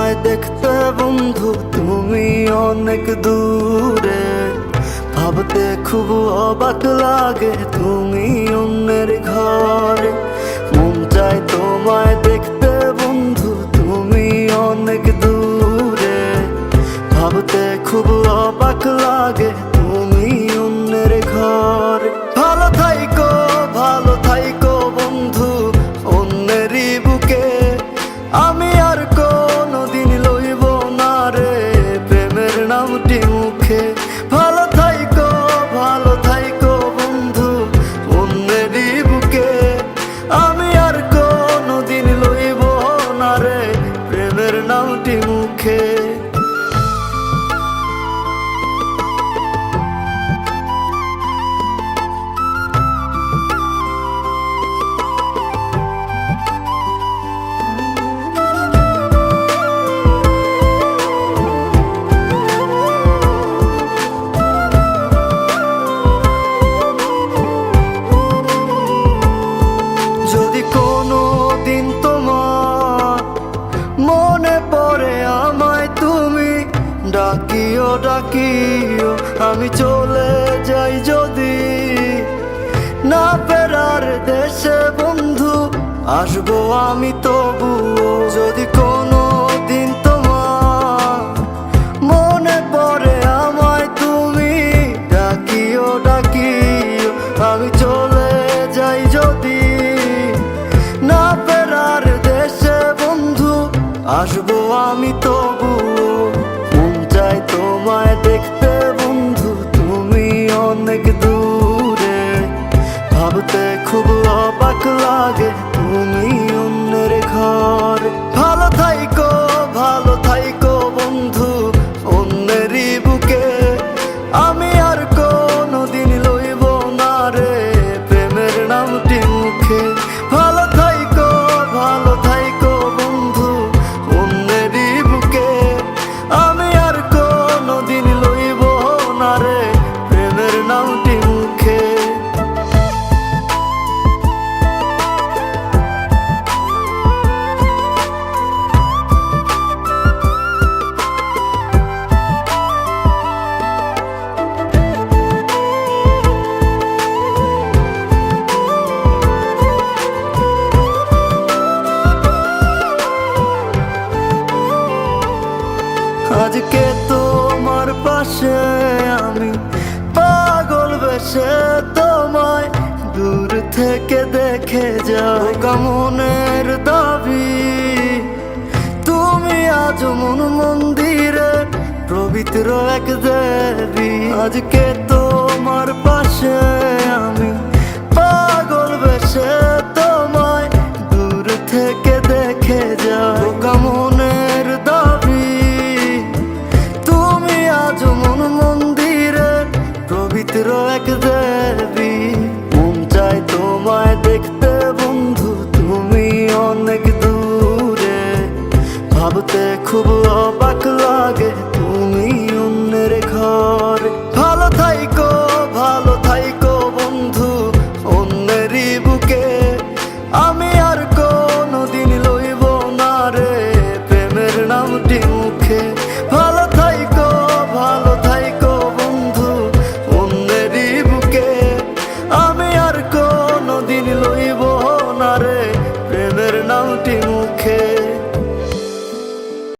তোমায় দেখতে বন্ধু তুমি অনেক দূরে, ভাবতে খুব অবাক লাগে তুমি অন্যের ঘরে। মন চায় তোমায় দেখতে বন্ধু তুমি অনেক দূরে, ভাবতে খুব অবাক লাগে তুমি অন্যের ঘরে। ভালো থাইকো বন্ধু অন্যেরই বুকে, আমি আর কোনোদিন লইব না রে প্রেমের নামটি মুখে। ভালো থাইকো বন্ধু অন্যেরই বুকে, আমি আর কোনোদিন লইব না রে প্রেমের নামটি মুখে। যদি কোনো দিন তোমার মনে পড়ে আমায় তুমি ডাকিও, আমি চলে যাই যদি না ফেরার দেশে বন্ধু, আসবো আমি তবুও। যদি কোনো দিন তোমার মনে পড়ে আমায় তুমি ডাকিও, আমি চলে যাই যদি না ফেরার দেশে বন্ধু, আসবো আমি তবুও। মন চায় তোমায় দেখতে বন্ধু তুমি অনেক দূরে, ভাবতে খুব অবাক লাগে তুমি অন্যের ঘরে। ভালো থাইকো বন্ধু অন্যেরই বুকে, আমি আর কোনোদিন লইব না রে প্রেমের নামটি মুখে। ভালো থাইকো বন্ধু অন্যেরই বুকে, আমি আর কোনোদিন লইব না রে প্রেমের নামটি মুখে। আজকে তোমার পাশে আমি পাগল বেশে তোমায় দূর থেকে দেখে যাই। মনের দাবি তুমি আজ মন মন্দিরে পবিত্র এক দেবী। আজকে তোমার পাশে আমি পাগল বেশে তোমায় দূর থেকে দেখে যাই। মনের দাবি তুমি আজ মন মন্দিরে পবিত্র এক দেবী। মন চায় তোমায় দেখতে বন্ধু তুমি অনেক দূরে, ভাবতে খুব অবাক লাগে